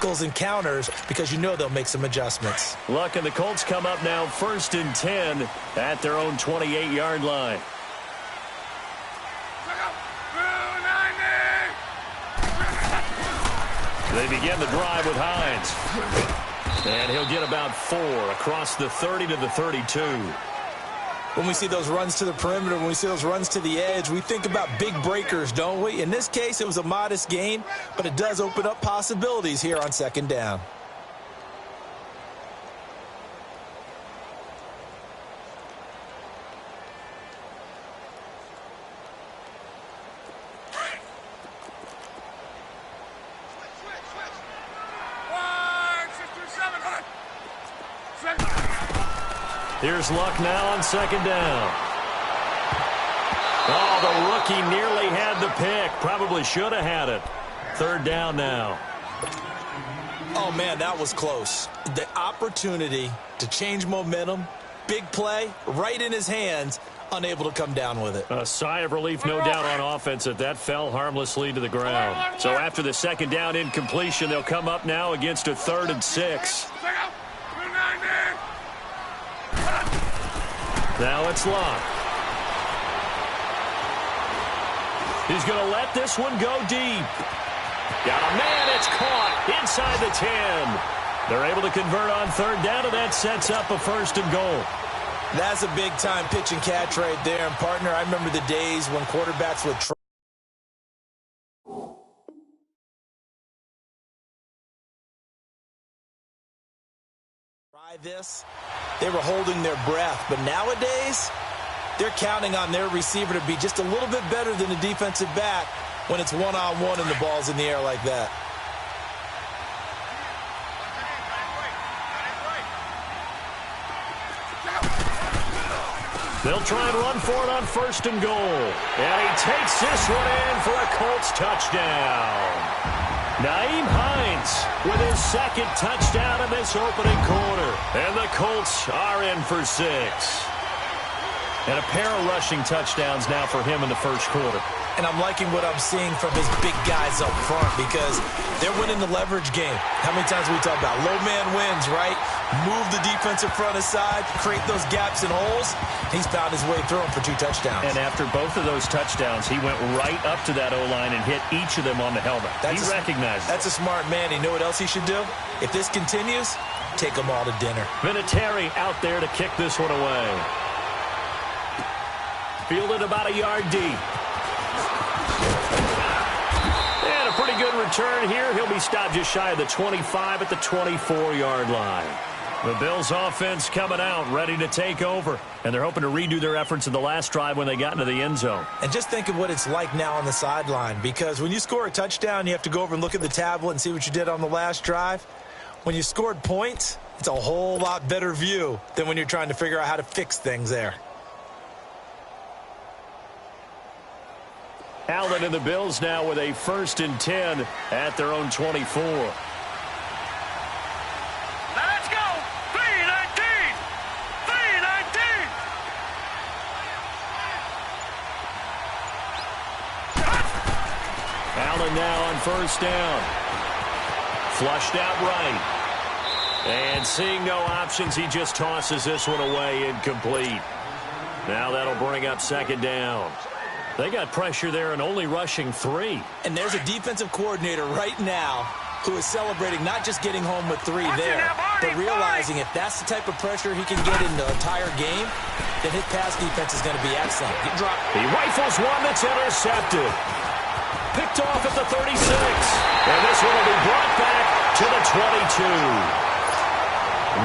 tackles and counters because you know they'll make some adjustments. Luck and the Colts come up now 1st and 10 at their own 28-yard line. They begin the drive with Hines. And he'll get about 4 across the 30 to the 32. When we see those runs to the perimeter, when we see those runs to the edge, we think about big breakers, don't we? In this case, it was a modest gain, but it does open up possibilities here on 2nd down. Here's Luck now on 2nd down. Oh, the rookie nearly had the pick. Probably should have had it. 3rd down now. Oh, man, that was close. The opportunity to change momentum, big play, right in his hands, unable to come down with it. A sigh of relief, no doubt, on offense that fell harmlessly to the ground. So after the 2nd down incompletion, they'll come up now against a 3rd and 6. Now it's Luck. He's going to let this one go deep. Got a man, it's caught inside the 10. They're able to convert on 3rd down, and that sets up a 1st and goal. That's a big-time pitch and catch right there. And, partner, I remember the days when quarterbacks would try this. They were holding their breath. But nowadays, they're counting on their receiver to be just a little bit better than the defensive back when it's one-on-one and the ball's in the air like that. They'll try and run for it on 1st and goal. And he takes this one in for a Colts touchdown. Nyheim Hines with his 2nd touchdown in this opening quarter. And the Colts are in for 6. And a pair of rushing touchdowns now for him in the 1st quarter. And I'm liking what I'm seeing from his big guys up front because they're winning the leverage game. How many times we talk about low man wins, right? Move the defensive front aside, create those gaps and holes. He's found his way through them for 2 touchdowns. And after both of those touchdowns, he went right up to that O-line and hit each of them on the helmet. He recognized it. That's a smart man. You know what else he should do? If this continues, take them all to dinner. Vinatieri out there to kick this one away. Fielded about a yard deep. And a pretty good return here. He'll be stopped just shy of the 25 at the 24-yard line. The Bills offense coming out, ready to take over. And they're hoping to redo their efforts in the last drive when they got into the end zone. And just think of what it's like now on the sideline. Because when you score a touchdown, you have to go over and look at the tablet and see what you did on the last drive. When you scored points, it's a whole lot better view than when you're trying to figure out how to fix things there. Allen and the Bills now with a 1st and 10 at their own 24. Let's go! 319! 319! Allen now on 1st down. Flushed out right. And seeing no options, he just tosses this one away incomplete. Now that'll bring up 2nd down. They got pressure there and only rushing 3. And there's a defensive coordinator right now who is celebrating not just getting home with 3 there, but realizing if that's the type of pressure he can get in the entire game, then his pass defense is going to be excellent. He rifles one that's intercepted. Picked off at the 36. And this one will be brought back to the 22.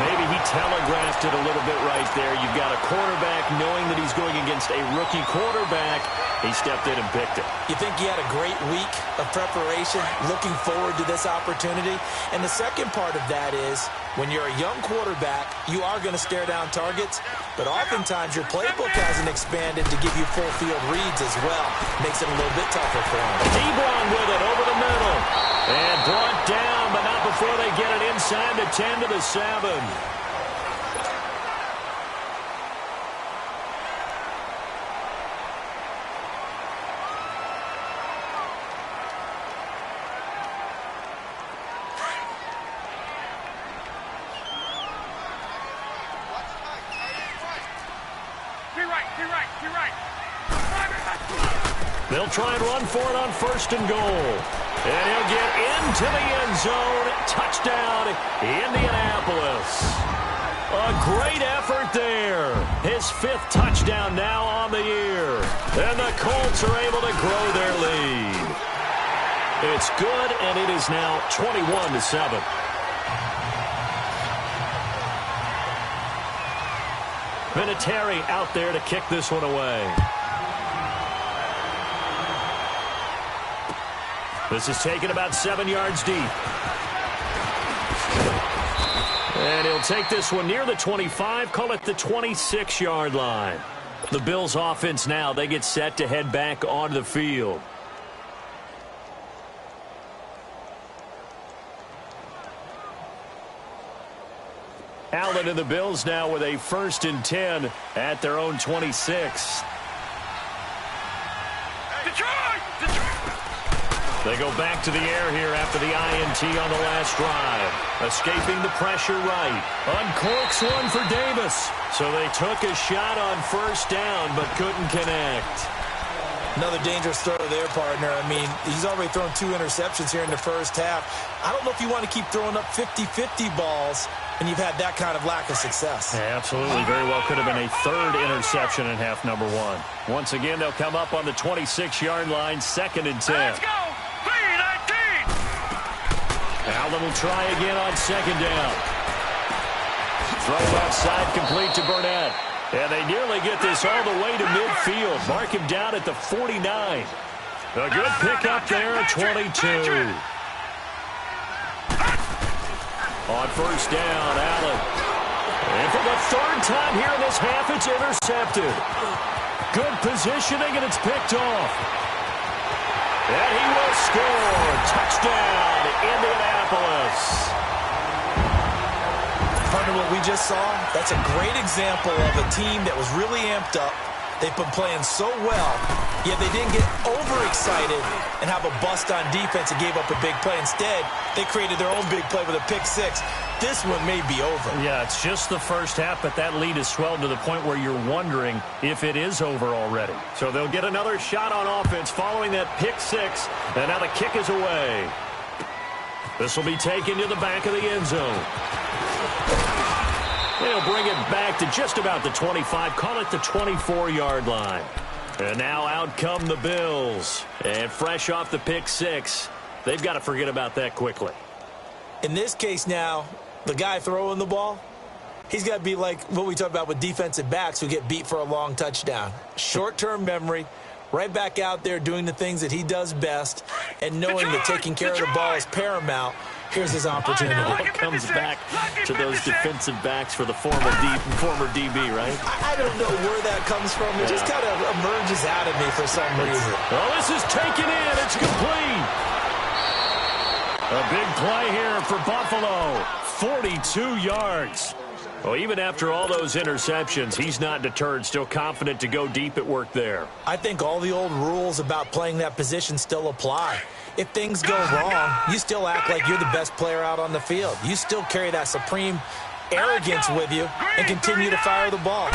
Maybe he telegraphed it a little bit right there. You've got a quarterback knowing that he's going against a rookie quarterback. He stepped in and picked it. You think he had a great week of preparation, looking forward to this opportunity? And the second part of that is, when you're a young quarterback, you are going to stare down targets, but oftentimes your playbook hasn't expanded to give you full field reads as well. Makes it a little bit tougher for him. Ebron with it over the middle. And brought down, but not before they get it inside the 10 to the 7. They'll try and run for it on 1st and goal. And he'll get into the end zone. Touchdown, Indianapolis. A great effort there. His 5th touchdown now on the year. And the Colts are able to grow their lead. It's good, and it is now 21-7. Vinatieri out there to kick this one away. This is taken about 7 yards deep. And he'll take this one near the 25, call it the 26-yard line. The Bills offense now, they get set to head back onto the field. Allen and the Bills now with a 1st and 10 at their own 26. They go back to the air here after the INT on the last drive. Escaping the pressure right. Uncorks one for Davis. So they took a shot on 1st down but couldn't connect. Another dangerous throw there, partner. I mean, he's already thrown 2 interceptions here in the first half. I don't know if you want to keep throwing up 50-50 balls when you've had that kind of lack of success. Yeah, absolutely. Very well could have been a 3rd interception in half number 1. Once again, they'll come up on the 26-yard line, 2nd and 10. Let's go! 3-19! Allen will try again on 2nd down. Throw outside, complete to Burnett. And they nearly get this all the way to midfield. Mark him down at the 49. A good pickup there at 22. On 1st down, Allen. And for the 3rd time here in this half, it's intercepted. Good positioning, and it's picked off. And he will score. Touchdown, Indianapolis. Partner, what we just saw, that's a great example of a team that was really amped up. They've been playing so well, yet they didn't get overexcited and have a bust on defense and gave up a big play. Instead, they created their own big play with a pick 6. This one may be over. Yeah, it's just the first half, but that lead has swelled to the point where you're wondering if it is over already. So they'll get another shot on offense following that pick 6, and now the kick is away. This will be taken to the back of the end zone. They'll bring it back to just about the 25, call it the 24-yard line. And now out come the Bills. And fresh off the pick 6, they've got to forget about that quickly. In this case now, the guy throwing the ball, he's got to be like what we talk about with defensive backs who get beat for a long touchdown. Short-term memory, right back out there doing the things that he does best, and knowing that taking care of the ball is paramount. Here's his opportunity. It comes back to those defensive backs for the former DB, right? I don't know where that comes from. It just kind of emerges out of me for some reason. Oh, this is taken in. It's complete. A big play here for Buffalo. 42 yards. Well, even after all those interceptions, he's not deterred, still confident to go deep at work there. I think all the old rules about playing that position still apply. If things go wrong, you still act like you're the best player out on the field. You still carry that supreme arrogance with you and continue to fire the ball.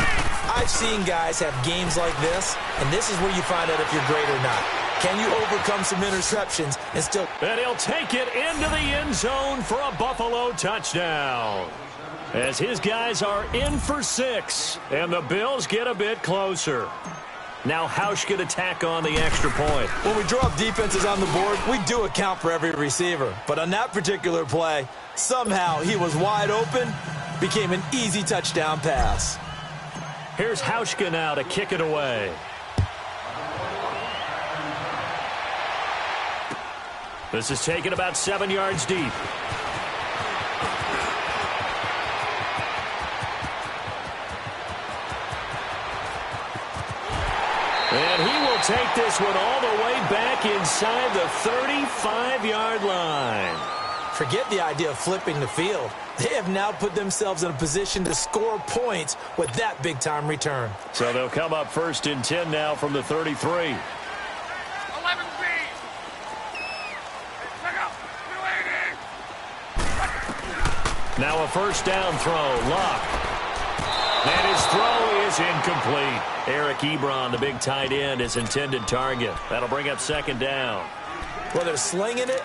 I've seen guys have games like this, and this is where you find out if you're great or not. Can you overcome some interceptions and still... And he'll take it into the end zone for a Buffalo touchdown. As his guys are in for 6, and the Bills get a bit closer. Now Hauschka to tack on the extra point. When we draw up defenses on the board, we do account for every receiver. But on that particular play, somehow he was wide open, became an easy touchdown pass. Here's Hauschka now to kick it away. This is taken about 7 yards deep. And he will take this one all the way back inside the 35-yard line. Forget the idea of flipping the field. They have now put themselves in a position to score points with that big-time return. So they'll come up 1st and 10 now from the 33. 11 Now a 1st down throw. Luck. And his throw is incomplete. Eric Ebron, the big tight end, his intended target. That'll bring up second down. Well, they're slinging it,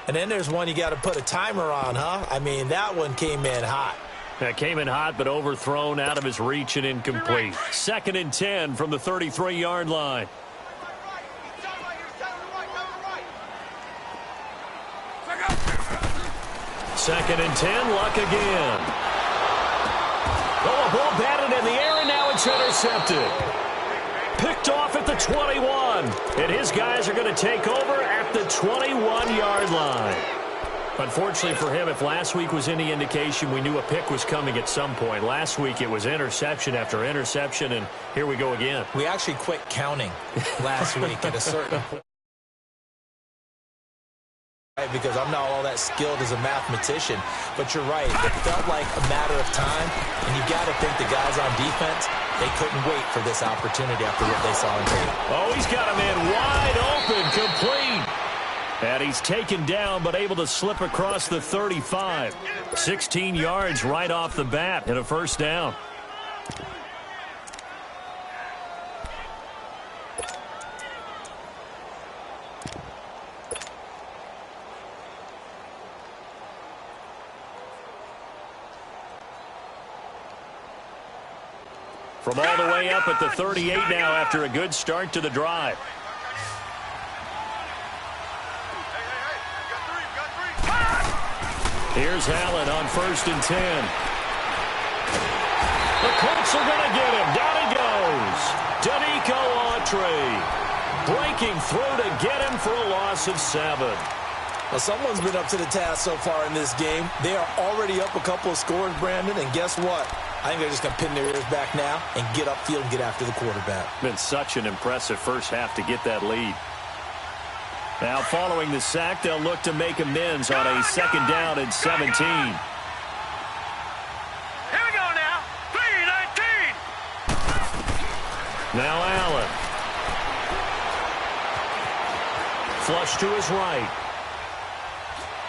and then there's one you got to put a timer on, huh? I mean, that one came in hot. That came in hot, but overthrown, out of his reach and incomplete. 2nd and 10 from the 33-yard line. Second and 10, Luck again. Oh, a ball batted in the air, and now it's intercepted. Picked off at the 21, and his guys are going to take over at the 21-yard line. Unfortunately for him, if last week was any indication, we knew a pick was coming at some point. Last week it was interception after interception, and here we go again. We actually quit counting last week at a certain point. Because I'm not all that skilled as a mathematician, but you're right. It felt like a matter of time, and you got to think the guys on defense, they couldn't wait for this opportunity after what they saw in tape. Oh, he's got him in wide open, complete. And he's taken down, but able to slip across the 35. 16 yards right off the bat and a first down. From all the way up at the 38 now after a good start to the drive. Here's Allen on 1st and 10. The Colts are going to get him. Down he goes. Danico Autry breaking through to get him for a loss of 7. Well, someone's been up to the task so far in this game. They are already up a couple of scores, Brandon, and guess what? I think they're just going to pin their ears back now and get upfield and get after the quarterback. Been such an impressive first half to get that lead. Now, following the sack, they'll look to make amends on a 2nd down and 17. Here we go now. 3-19. Now Allen. Flush to his right.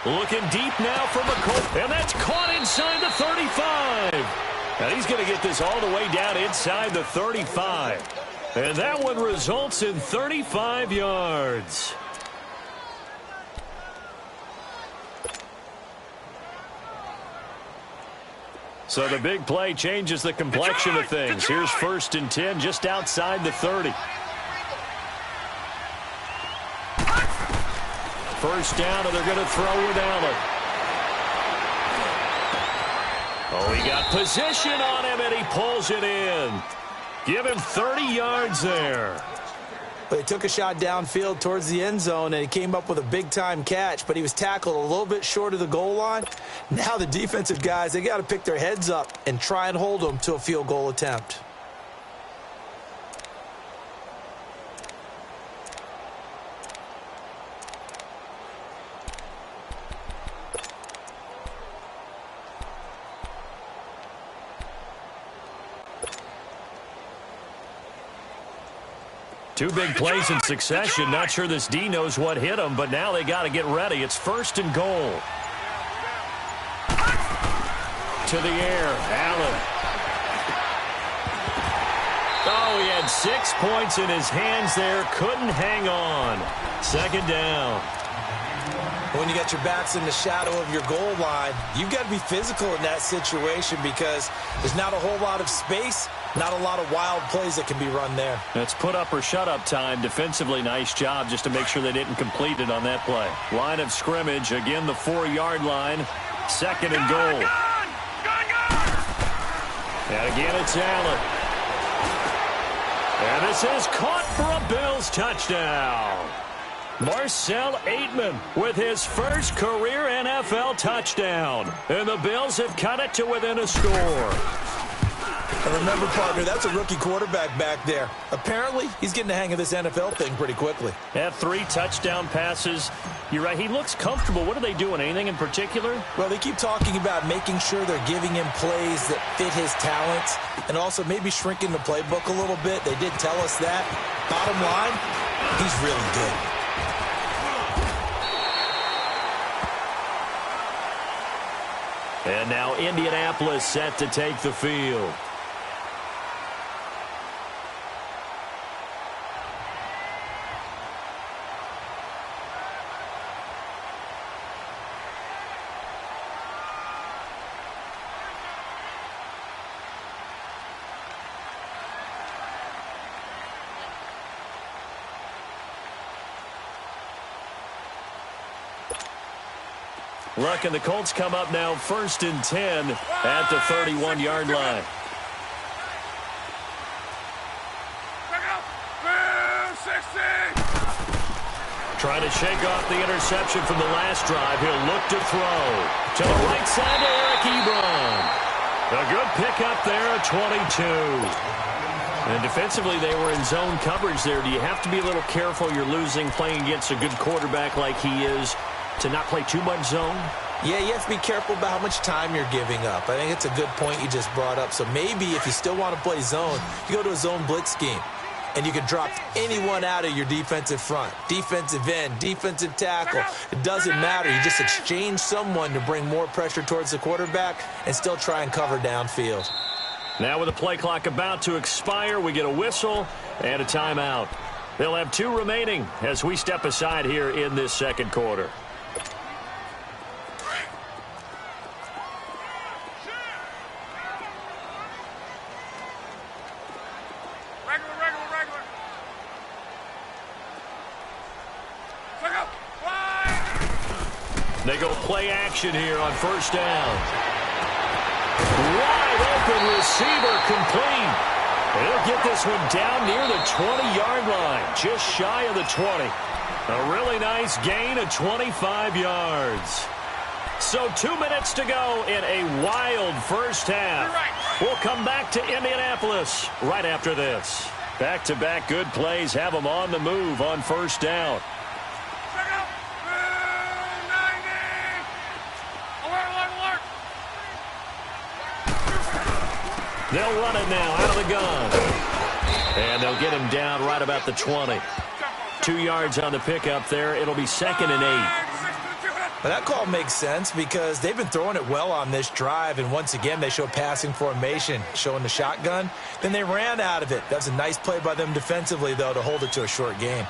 Looking deep now from McCoy. And that's caught inside the 35. And he's going to get this all the way down inside the 35. And that one results in 35 yards. So the big play changes the complexion of things. Here's 1st and 10 just outside the 30. First down, and they're going to throw with Allen. Oh, he got position on him, and he pulls it in. Give him 30 yards there. They took a shot downfield towards the end zone, and he came up with a big-time catch, but he was tackled a little bit short of the goal line. Now the defensive guys, they got to pick their heads up and try and hold them to a field goal attempt. Two big plays in succession. Not sure this D knows what hit him, but now they got to get ready. It's 1st and goal. To the air, Allen. Oh, he had 6 points in his hands there. Couldn't hang on. 2nd down. When you got your backs in the shadow of your goal line, you've got to be physical in that situation because there's not a whole lot of space, not a lot of wild plays that can be run there. That's put up or shut up time. Defensively, nice job just to make sure they didn't complete it on that play. Line of scrimmage, again the 4-yard line. 2nd and goal. And again it's Allen. And this is caught for a Bills touchdown. Marcel Aitman with his first career NFL touchdown. And the Bills have cut it to within a score. And remember, partner, that's a rookie quarterback back there. Apparently, he's getting the hang of this NFL thing pretty quickly. Had 3 touchdown passes. You're right, he looks comfortable. What are they doing? Anything in particular? Well, they keep talking about making sure they're giving him plays that fit his talents and also maybe shrinking the playbook a little bit. They did tell us that. Bottom line, he's really good. And now Indianapolis set to take the field. Look, and the Colts come up now 1st and 10 at the 31-yard line. Trying to shake off the interception from the last drive. He'll look to throw. To the right side to Eric Ebron. A good pickup there at 22. And defensively, they were in zone coverage there. Do you have to be a little careful you're losing playing against a good quarterback like he is to not play too much zone? Yeah, you have to be careful about how much time you're giving up. I think it's a good point you just brought up. So maybe if you still want to play zone, you go to a zone blitz scheme. And you can drop anyone out of your defensive front. Defensive end, defensive tackle. It doesn't matter. You just exchange someone to bring more pressure towards the quarterback and still try and cover downfield. Now with the play clock about to expire, we get a whistle and a timeout. They'll have 2 remaining as we step aside here in this second quarter. They go play action here on 1st down. Wide open receiver complete. They'll get this one down near the 20-yard line, just shy of the 20. A really nice gain of 25 yards. So 2 minutes to go in a wild first half. We'll come back to Indianapolis right after this. Back-to-back good plays have them on the move on 1st down. They'll run it now out of the gun. And they'll get him down right about the 20. 2 yards on the pickup there. It'll be 2nd and 8. Well, that call makes sense because they've been throwing it well on this drive. And once again, they show passing formation, showing the shotgun. Then they ran out of it. That's a nice play by them defensively, though, to hold it to a short game.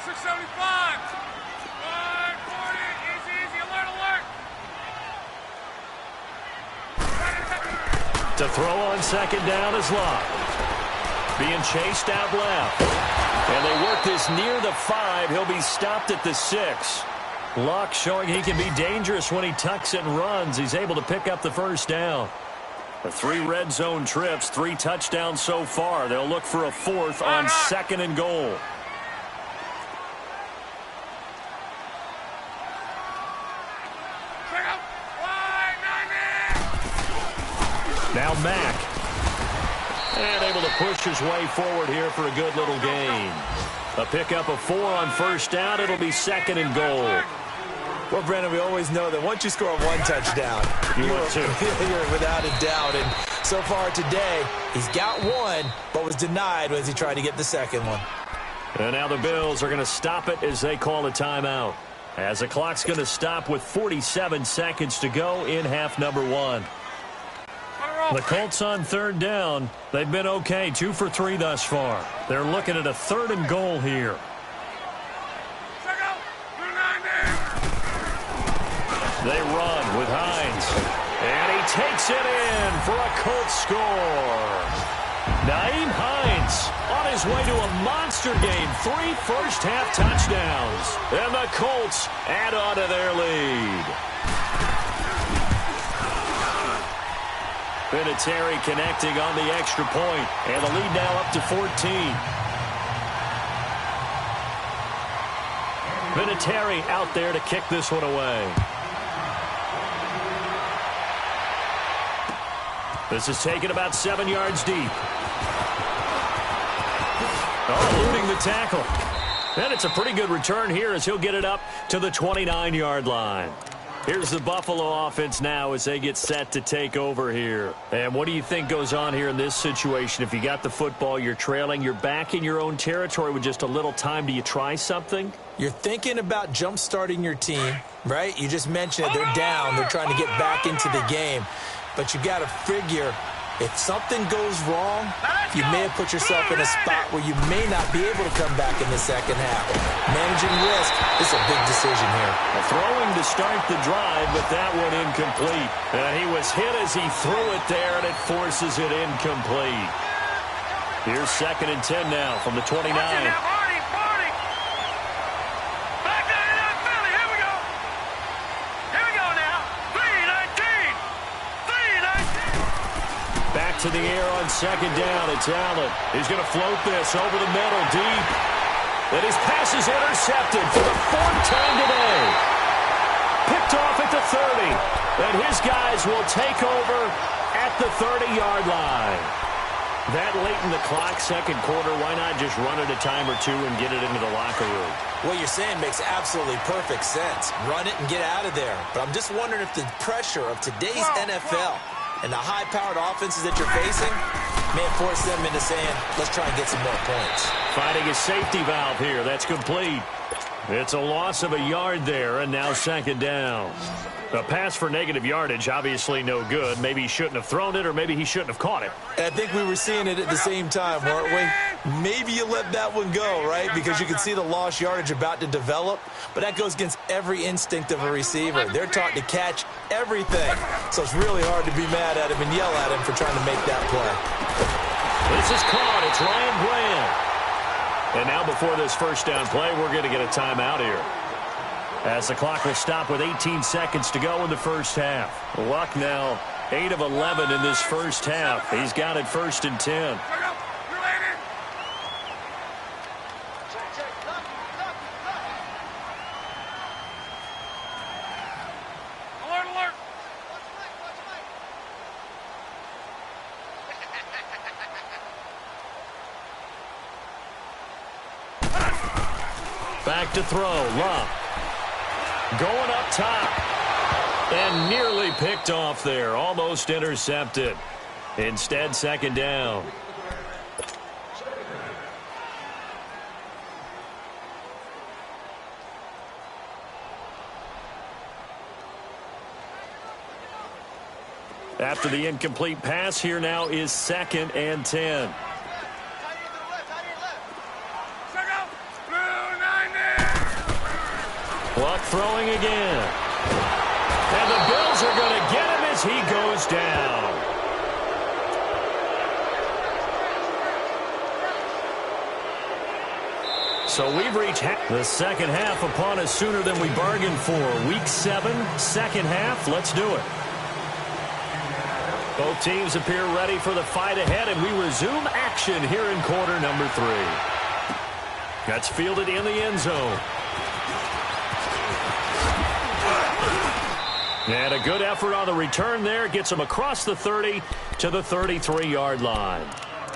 675. 140. Easy, alert. To throw on 2nd down is Locke. Being chased out left. And they work this near the 5. He'll be stopped at the 6. Locke showing he can be dangerous when he tucks it and runs. He's able to pick up the 1st down. The 3 red zone trips, 3 touchdowns so far. They'll look for a 4th on 2nd and goal. Now Mack. And able to push his way forward here for a good little gain. A pickup of 4 on 1st down. It'll be 2nd and goal. Well, Brandon, we always know that once you score 1 touchdown, you're without a doubt. And so far today, he's got 1, but was denied as he tried to get the 2nd one. And now the Bills are going to stop it as they call a timeout. As the clock's going to stop with 47 seconds to go in half number 1. The Colts on 3rd down. They've been okay, 2 for 3 thus far. They're looking at a 3rd and goal here. They run with Hines. And he takes it in for a Colts score. Nyheim Hines on his way to a monster game. 3 first-half touchdowns. And the Colts add on to their lead. Vinatieri connecting on the extra point. And the lead now up to 14. Vinatieri out there to kick this one away. This is taken about 7 yards deep. Oh, eluding the tackle. And it's a pretty good return here as he'll get it up to the 29-yard line. Here's the Buffalo offense now as they get set to take over here. And what do you think goes on here in this situation? If you got the football, you're trailing, you're back in your own territory with just a little time. Do you try something? You're thinking about jump-starting your team, right? You just mentioned it. They're down. They're trying to get back into the game. But you got to figure, if something goes wrong, you may have put yourself in a spot where you may not be able to come back in the second half. Managing risk is a big decision here. Throwing to start the drive, but that one incomplete. And he was hit as he threw it there, and it forces it incomplete. Here's 2nd and 10 now from the 29. Back down in that Philly. Here we go. to the air on second down. It's Allen. He's going to float this over the middle, deep. And his pass is intercepted for the fourth time today. Picked off at the 30. And his guys will take over at the 30-yard line. That late in the clock, second quarter, why not just run it a time or two and get it into the locker room? What you're saying makes absolutely perfect sense. Run it and get out of there. But I'm just wondering if the pressure of today's NFL and the high-powered offenses that you're facing may force them into saying, let's try and get some more points. Finding a safety valve here. That's complete. It's a loss of a yard there, and now second down. A pass for negative yardage, obviously no good. Maybe he shouldn't have thrown it, or maybe he shouldn't have caught it. And I think we were seeing it at the same time, weren't we? Maybe you let that one go, right? Because you can see the lost yardage about to develop. But that goes against every instinct of a receiver. They're taught to catch everything. So it's really hard to be mad at him and yell at him for trying to make that play. This is caught. It's Ryan Bland. And now before this first down play, we're going to get a timeout here, as the clock will stop with 18 seconds to go in the first half. Luck now 8 of 11 in this first half. He's got it 1st and 10. Back to throw. Love. Going up top. And nearly picked off there. Almost intercepted. Instead, second down. After the incomplete pass, here now is 2nd and 10. Luck throwing again. And the Bills are going to get him as he goes down. So we've reached the second half upon us sooner than we bargained for. Week 7, second half. Let's do it. Both teams appear ready for the fight ahead, and we resume action here in quarter number 3. That's fielded in the end zone. And a good effort on the return there. Gets him across the 30 to the 33-yard line.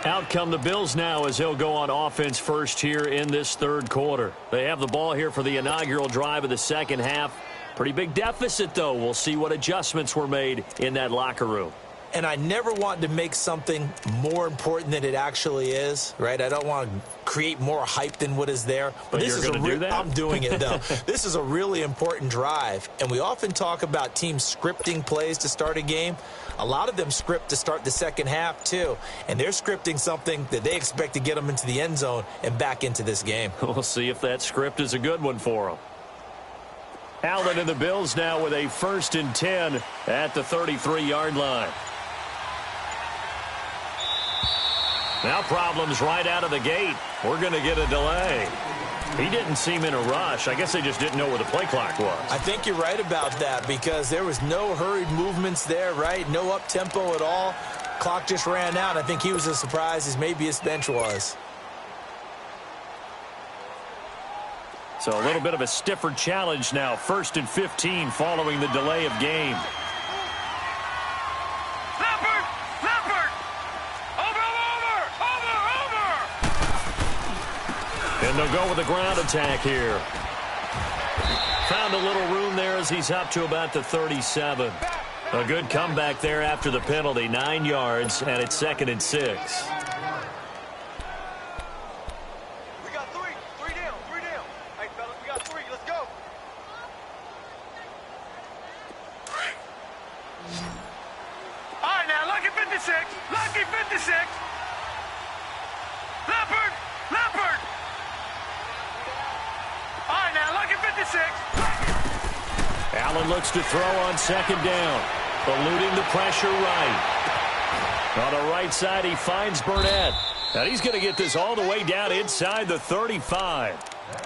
Out come the Bills now as they'll go on offense first here in this third quarter. They have the ball here for the inaugural drive of the second half. Pretty big deficit, though. We'll see what adjustments were made in that locker room. And I never want to make something more important than it actually is, right? I don't want to create more hype than what is there. But this is I'm doing it, though. This is a really important drive. And we often talk about teams scripting plays to start a game. A lot of them script to start the second half, too. And they're scripting something that they expect to get them into the end zone and back into this game. We'll see if that script is a good one for them. Allen and the Bills now with a 1st and 10 at the 33-yard line. Now problems right out of the gate. We're going to get a delay. He didn't seem in a rush. I guess they just didn't know where the play clock was. I think you're right about that because there was no hurried movements there, right? No up-tempo at all. Clock just ran out. I think he was as surprised as maybe his bench was. So a little bit of a stiffer challenge now. 1st and 15 following the delay of game. And they'll go with the ground attack here. Found a little room there as he's up to about the 37. A good comeback there after the penalty. 9 yards, and it's 2nd and 6. We got 3. 3 down. 3 down. Hey, fellas, we got 3. Let's go. All right, now, lucky 56. Lucky 56. Leopard. Leopard. All right, now, lucky 56. Allen looks to throw on second down. Eluding the pressure right. On the right side, he finds Burnett. And he's going to get this all the way down inside the 35.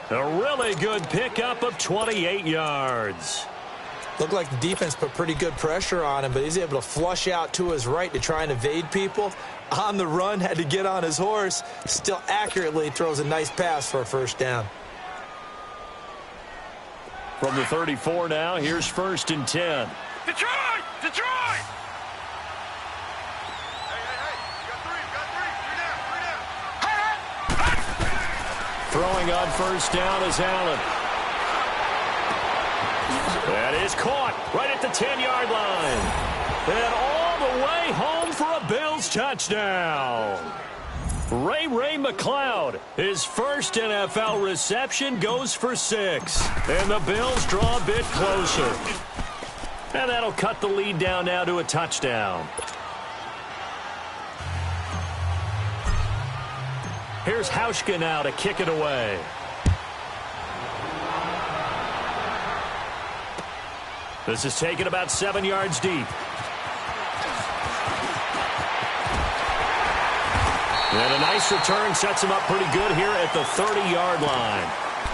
A really good pickup of 28 yards. Looked like the defense put pretty good pressure on him, but he's able to flush out to his right to try and evade people. On the run, had to get on his horse. Still accurately throws a nice pass for a first down. From the 34 now, here's 1st and 10. Detroit! Detroit! Throwing on 1st down is Allen. That is caught right at the 10-yard line. And all the way home for a Bills touchdown. Ray McLeod, his first NFL reception, goes for 6. And the Bills draw a bit closer. And that'll cut the lead down now to a touchdown. Here's Hauschka now to kick it away. This is taken about 7 yards deep. And a nice return sets him up pretty good here at the 30-yard line.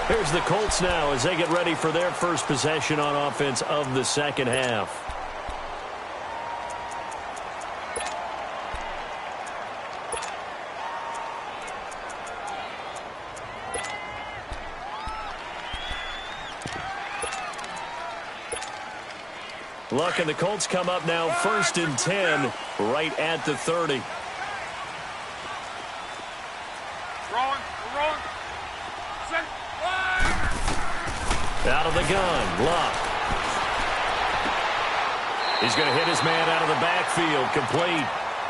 Here's the Colts now as they get ready for their first possession on offense of the second half. Luck and the Colts come up now 1st and 10 right at the 30. Wrong. Set. Out of the gun, Luck. He's going to hit his man out of the backfield, complete.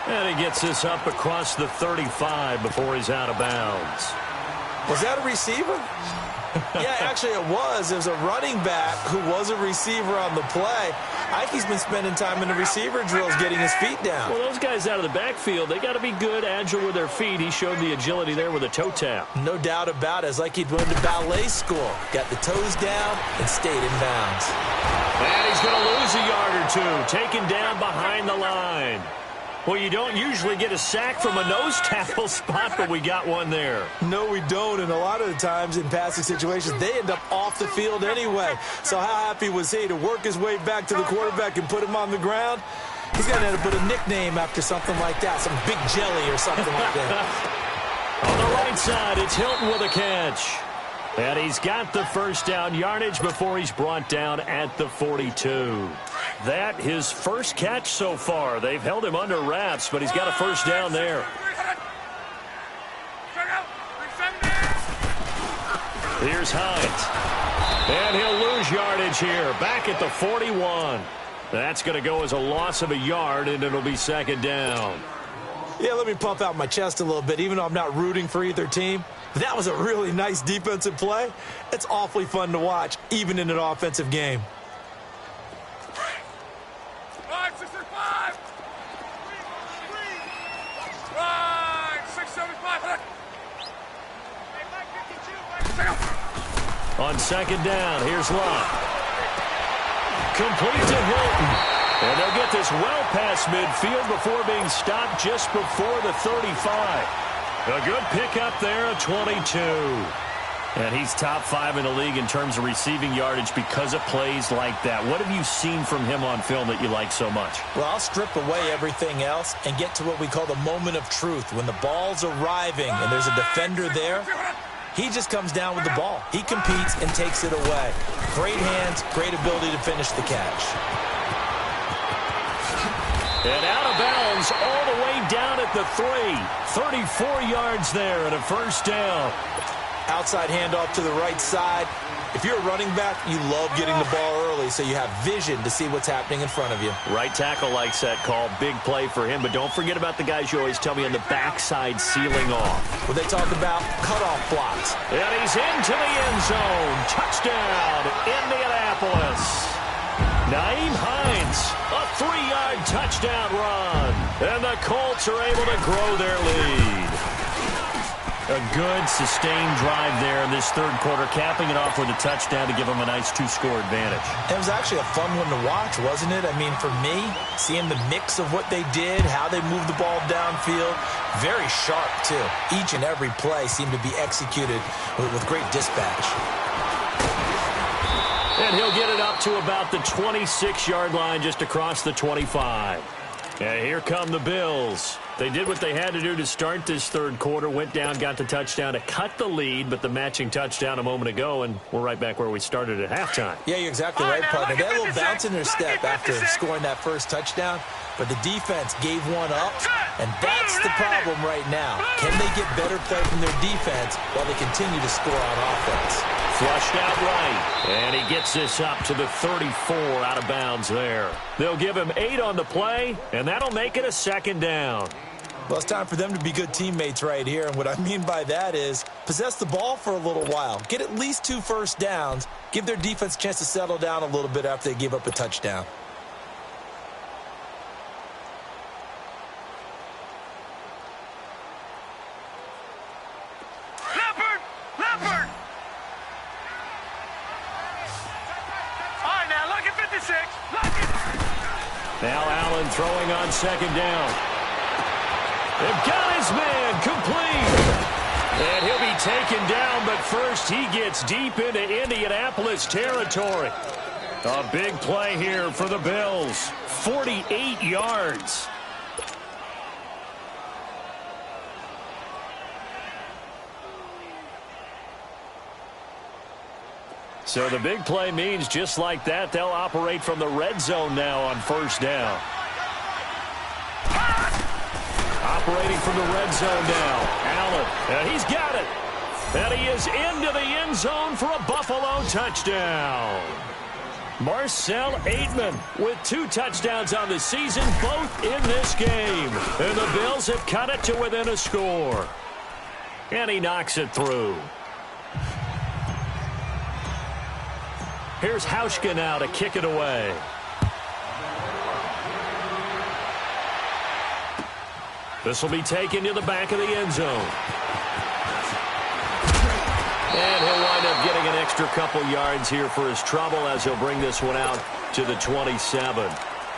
And he gets this up across the 35 before he's out of bounds. Was that a receiver? Yeah, actually it was. It was a running back who was a receiver on the play. I think he's been spending time in the receiver drills getting his feet down. Well, those guys out of the backfield, they got to be good, agile with their feet. He showed the agility there with a toe tap. No doubt about it. It's like he'd went to ballet school. Got the toes down and stayed in bounds. And he's going to lose a yard or two, taken down behind the line. Well, you don't usually get a sack from a nose tackle spot, but we got one there. No, we don't, and a lot of the times in passing situations, they end up off the field anyway. So how happy was he to work his way back to the quarterback and put him on the ground? He's going to end up with a nickname after something like that, some Big Jelly or something like that. On the right side, it's Hilton with a catch. And he's got the first down yardage before he's brought down at the 42. That his first catch so far. They've held him under wraps, but he's got a first down there. Here's Hines. And he'll lose yardage here. Back at the 41. That's going to go as a loss of a yard, and it'll be 2nd down. Yeah, let me pump out my chest a little bit, even though I'm not rooting for either team. That was a really nice defensive play. It's awfully fun to watch, even in an offensive game. 565. 675. On 2nd down, here's Locke. Complete to Hilton. And they'll get this well past midfield before being stopped just before the 35. A good pickup there at 22. And he's top 5 in the league in terms of receiving yardage because of plays like that. What have you seen from him on film that you like so much? Well, I'll strip away everything else and get to what we call the moment of truth. When the ball's arriving and there's a defender there, he just comes down with the ball. He competes and takes it away. Great hands, great ability to finish the catch. And out of bounds all the way down at the 3. 34 yards there and a first down. Outside handoff to the right side. If you're a running back, you love getting the ball early so you have vision to see what's happening in front of you. Right tackle likes that call. Big play for him. But don't forget about the guys you always tell me on the backside sealing off. When they talk about cutoff blocks. And he's into the end zone. Touchdown, Indianapolis. Naeem Hines, a 3-yard touchdown run. And the Colts are able to grow their lead. A good, sustained drive there in this third quarter, capping it off with a touchdown to give them a nice 2-score advantage. It was actually a fun one to watch, wasn't it? I mean, for me, seeing the mix of what they did, how they moved the ball downfield, very sharp, too. Each and every play seemed to be executed with great dispatch. And he'll get it up to about the 26-yard line, just across the 25. And here come the Bills. They did what they had to do to start this third quarter, went down, got the touchdown to cut the lead, but the matching touchdown a moment ago, and we're right back where we started at halftime. Yeah, you're exactly right, partner. They had a little bounce in their step after scoring that first touchdown, but the defense gave one up, and that's the problem right now. Can they get better play from their defense while they continue to score on offense? Flushed out right, and he gets this up to the 34 out of bounds there. They'll give him 8 on the play, and that'll make it a second down. Well, it's time for them to be good teammates right here, and what I mean by that is possess the ball for a little while, get at least 2 first downs, give their defense a chance to settle down a little bit after they give up a touchdown. Leopard! All right, now, look at 56. Now Allen throwing on second down. They've got his man complete. And he'll be taken down, but first he gets deep into Indianapolis territory. A big play here for the Bills. 48 yards. So the big play means just like that, they'll operate from the red zone now on first down. Operating from the red zone now. Allen, and he's got it. And he is into the end zone for a Buffalo touchdown. Marcel Aitman with 2 touchdowns on the season, both in this game. And the Bills have cut it to within a score. And he knocks it through. Here's Hauschka now to kick it away. This will be taken to the back of the end zone. And he'll wind up getting an extra couple yards here for his trouble as he'll bring this one out to the 27.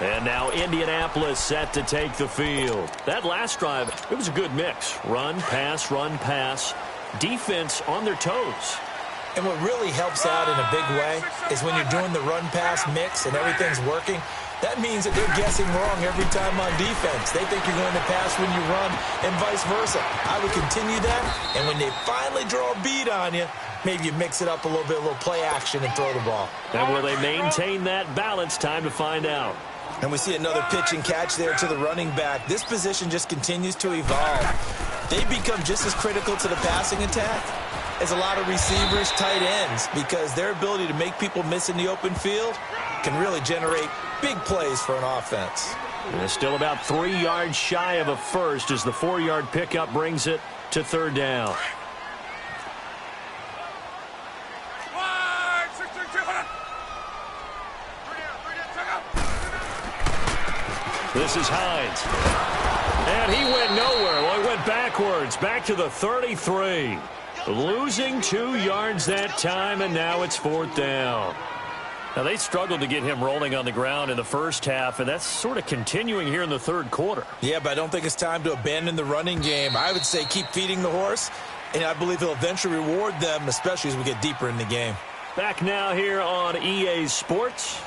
And now Indianapolis set to take the field. That last drive, it was a good mix. Run, pass, defense on their toes. And what really helps out in a big way is when you're doing the run-pass mix and everything's working, that means that they're guessing wrong every time on defense. They think you're going to pass when you run and vice versa. I would continue that, and when they finally draw a bead on you, maybe you mix it up a little bit, a little play action and throw the ball. And will they maintain that balance? Time to find out. And we see another pitch and catch there to the running back. This position just continues to evolve. They become just as critical to the passing attack as a lot of receivers, tight ends, because their ability to make people miss in the open field can really generate big plays for an offense. And it's still about 3 yards shy of a first as the 4-yard pickup brings it to third down. This is Hines. And he went nowhere. Well, he went backwards, back to the 33. Losing 2 yards that time, and now it's fourth down. Now, they struggled to get him rolling on the ground in the first half, and that's sort of continuing here in the third quarter. Yeah, but I don't think it's time to abandon the running game. I would say keep feeding the horse, and I believe he'll eventually reward them, especially as we get deeper in the game. Back now here on EA Sports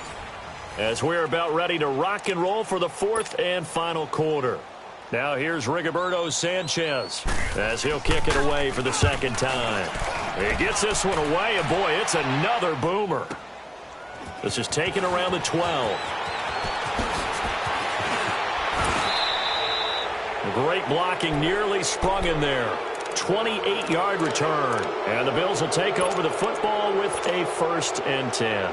as we're about ready to rock and roll for the fourth and final quarter. Now here's Rigoberto Sanchez as he'll kick it away for the second time. He gets this one away, and boy, it's another boomer. This is taken around the 12. Great blocking, nearly sprung in there. 28-yard return. And the Bills will take over the football with a 1st and 10.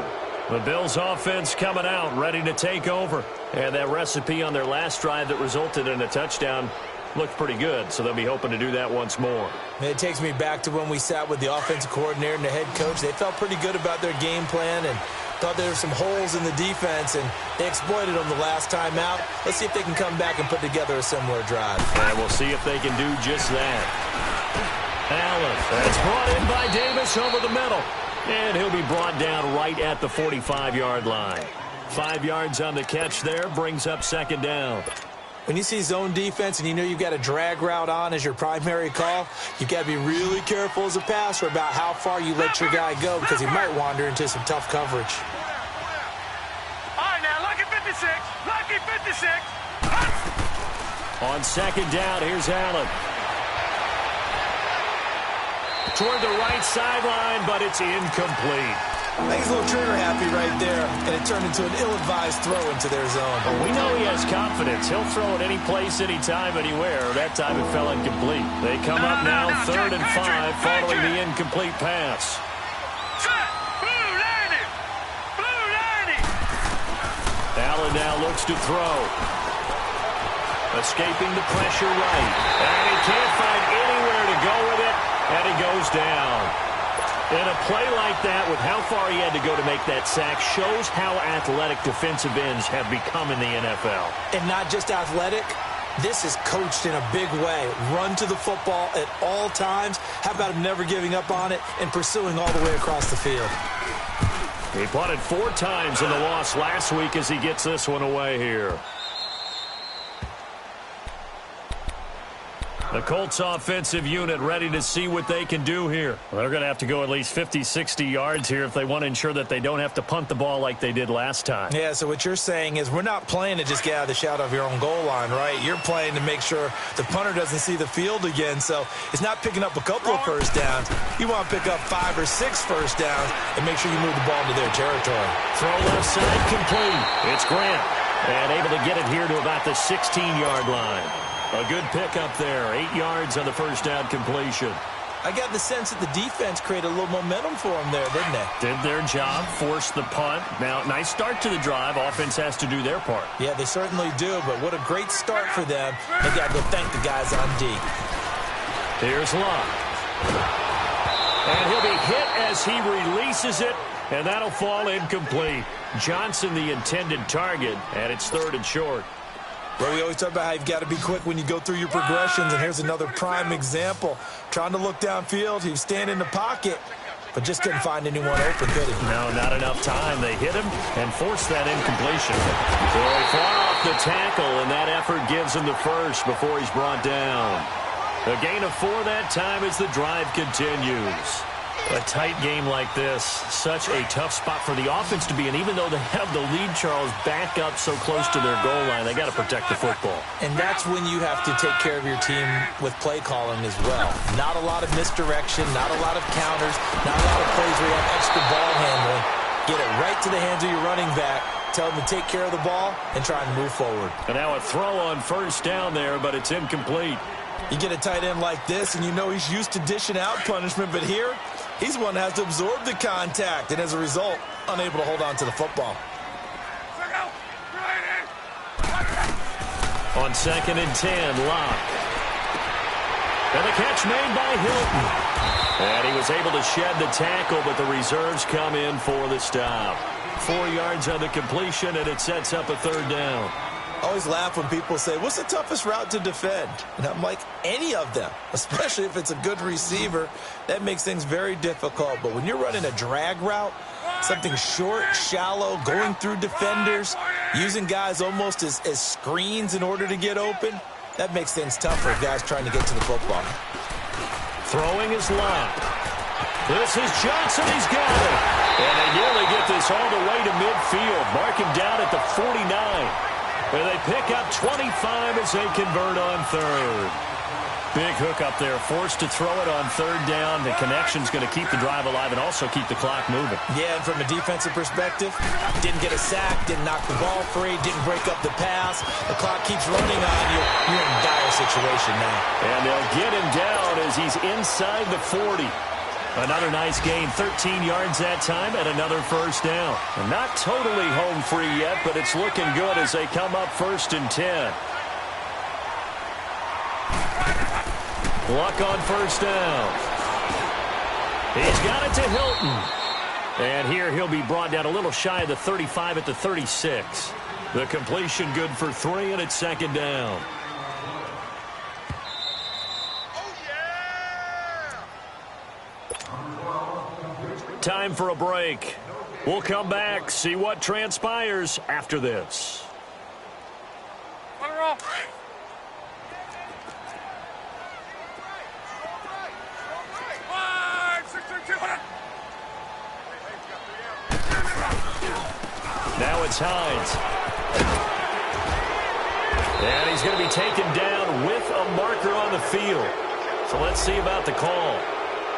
The Bills offense coming out, ready to take over. And that recipe on their last drive that resulted in a touchdown looked pretty good, so they'll be hoping to do that once more. It takes me back to when we sat with the offensive coordinator and the head coach. They felt pretty good about their game plan and thought there were some holes in the defense, and they exploited them the last time out. Let's see if they can come back and put together a similar drive. And we'll see if they can do just that. Allen, that's brought in by Davis over the middle. And he'll be brought down right at the 45-yard line. 5 yards on the catch there, brings up second down. When you see zone defense and you know you've got a drag route on as your primary call, you've got to be really careful as a passer about how far you let your guy go because he might wander into some tough coverage. All right, now, lucky 56. Lucky 56. On second down, here's Allen. Toward the right sideline, but it's incomplete. I think he's a little trigger happy right there, and it turned into an ill-advised throw into their zone. We know he has confidence. He'll throw it any place, anytime, anywhere. That time it fell incomplete. They come up now, 3rd and 5, following the incomplete pass. Blue landing. Blue landing. Allen now looks to throw. Escaping the pressure right. And he can't find anywhere to go with it, and he goes down. And a play like that, with how far he had to go to make that sack, shows how athletic defensive ends have become in the NFL. And not just athletic, this is coached in a big way. Run to the football at all times. How about him never giving up on it and pursuing all the way across the field? He punted 4 times in the loss last week as he gets this one away here. The Colts offensive unit ready to see what they can do here. Well, they're going to have to go at least 50, 60 yards here if they want to ensure that they don't have to punt the ball like they did last time. Yeah, so what you're saying is we're not playing to just get out of the shadow of your own goal line, right? You're playing to make sure the punter doesn't see the field again. So it's not picking up a couple of first downs. You want to pick up 5 or 6 first downs and make sure you move the ball into their territory. Throw left side complete. It's Grant. And able to get it here to about the 16-yard line. A good pickup there. 8 yards on the first down completion. I got the sense that the defense created a little momentum for them there, didn't they? Did their job, forced the punt. Now, nice start to the drive. Offense has to do their part. Yeah, they certainly do, but what a great start for them. They got to go thank the guys on D. Here's Locke. And he'll be hit as he releases it, and that'll fall incomplete. Johnson, the intended target, and it's 3rd and short. Well, we always talk about how you've got to be quick when you go through your progressions, and here's another prime example. Trying to look downfield, he was standing in the pocket, but just couldn't find anyone open, could he? No, not enough time. They hit him and forced that incompletion. So he fought off the tackle, and that effort gives him the first before he's brought down. A gain of 4 that time as the drive continues. A tight game like this, such a tough spot for the offense to be in. Even though they have the lead, Charles, back up so close to their goal line, they got to protect the football. And that's when you have to take care of your team with play calling as well. Not a lot of misdirection, not a lot of counters, not a lot of plays where you have extra ball handling. Get it right to the hands of your running back. Tell them to take care of the ball and try and move forward. And now a throw on first down there, but it's incomplete. You get a tight end like this, and you know he's used to dishing out punishment, but here, he's the one that has to absorb the contact, and as a result, unable to hold on to the football. On 2nd and 10, Locke. And the catch made by Hilton. And he was able to shed the tackle, but the reserves come in for the stop. 4 yards on the completion, and it sets up a 3rd down. I always laugh when people say, what's the toughest route to defend? And I'm like, any of them, especially if it's a good receiver. That makes things very difficult. But when you're running a drag route, something short, shallow, going through defenders, using guys almost as screens in order to get open, that makes things tougher for guys trying to get to the football. Throwing is Locke. This is Johnson. He's got it. And they nearly get this all the way to midfield. Mark him down at the 49. And they pick up 25 as they convert on 3rd. Big hook up there, forced to throw it on 3rd down. The connection's going to keep the drive alive and also keep the clock moving. Yeah, and from a defensive perspective, didn't get a sack, didn't knock the ball free, didn't break up the pass. The clock keeps running on you. You're in a dire situation now. And they'll get him down as he's inside the 40. Another nice gain, 13 yards that time, and another first down. And not totally home free yet, but it's looking good as they come up 1st and 10. Luck on first down. He's got it to Hilton. And here he'll be brought down a little shy of the 35 at the 36. The completion good for 3, and it's 2nd down. Time for a break. We'll come back, see what transpires after this. Run her off. it's Hines. And he's going to be taken down with a marker on the field. So let's see about the call.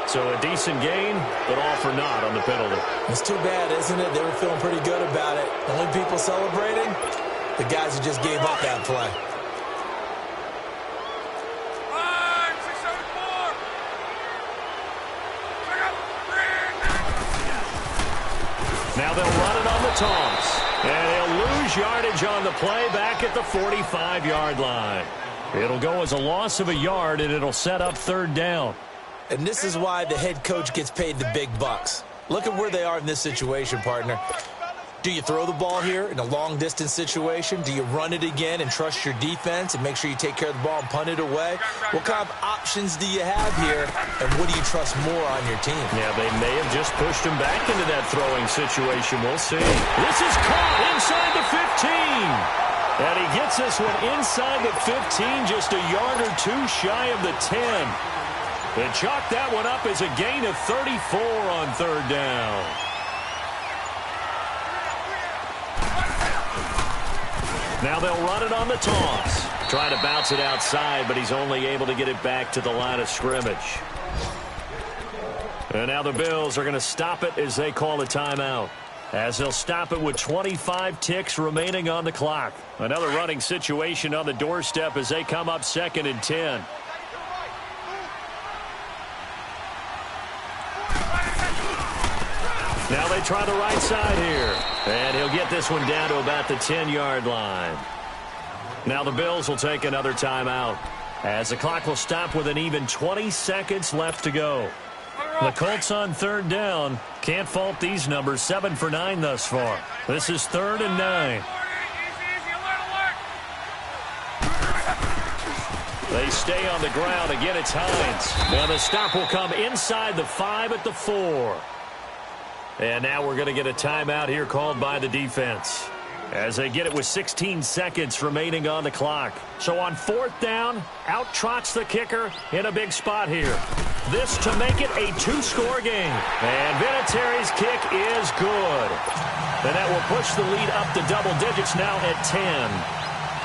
So a decent gain, but all for naught on the penalty. It's too bad, isn't it? They were feeling pretty good about it. The only people celebrating, the guys who just gave up that play. Now they'll run it on the toss. And they'll lose yardage on the play back at the 45-yard line. It'll go as a loss of a yard, and it'll set up third down. And this is why the head coach gets paid the big bucks. Look at where they are in this situation, partner. Do you throw the ball here in a long-distance situation? Do you run it again and trust your defense and make sure you take care of the ball and punt it away? What kind of options do you have here, and what do you trust more on your team? Yeah, they may have just pushed him back into that throwing situation. We'll see. This is caught inside the 15. And he gets this one inside the 15, just a yard or two shy of the 10. And chalk that one up as a gain of 34 on third down. Now they'll run it on the toss. Trying to bounce it outside, but he's only able to get it back to the line of scrimmage. And now the Bills are going to stop it as they call a timeout. As they'll stop it with 25 ticks remaining on the clock. Another running situation on the doorstep as they come up 2nd and 10. Now they try the right side here. And he'll get this one down to about the 10-yard line. Now the Bills will take another timeout as the clock will stop with an even 20 seconds left to go. The Colts on third down. Can't fault these numbers. 7 for 9 thus far. This is 3rd and 9. They stay on the ground. Again, it's Hines. Now the stop will come inside the 5 at the 4. And now we're going to get a timeout here called by the defense as they get it with 16 seconds remaining on the clock. So on 4th down, out trots the kicker in a big spot here. This to make it a 2-score game. And Vinatieri's kick is good. And that will push the lead up to double digits now at 10.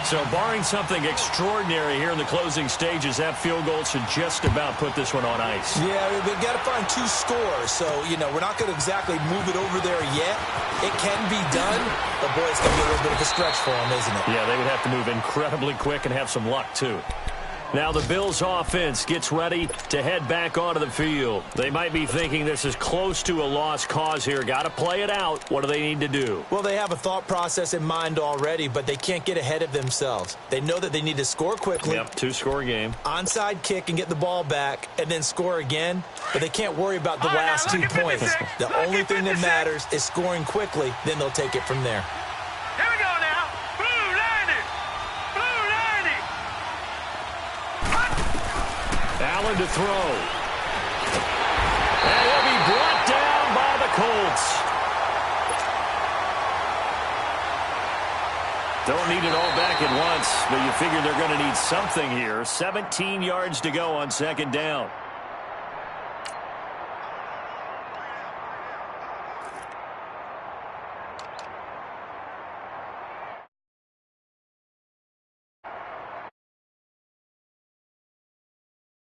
So barring something extraordinary here in the closing stages, that field goal should just about put this one on ice. Yeah, we've got to find 2 scores. So, you know, we're not going to exactly move it over there yet. It can be done, but, boy, it's going to be a little bit of a stretch for them, isn't it? Yeah, they would have to move incredibly quick and have some luck, too. Now the Bills offense gets ready to head back onto the field. They might be thinking this is close to a lost cause here. Got to play it out. What do they need to do? Well, they have a thought process in mind already, but they can't get ahead of themselves. They know that they need to score quickly. Yep, 2-score game. Onside kick and get the ball back and then score again, but they can't worry about the last 2 points. The only thing that matters is scoring quickly, then they'll take it from there. Here we go now. Blue 90. Blue 90. Allen to throw. And he'll be brought down by the Colts. Don't need it all back at once, but you figure they're going to need something here. 17 yards to go on 2nd down.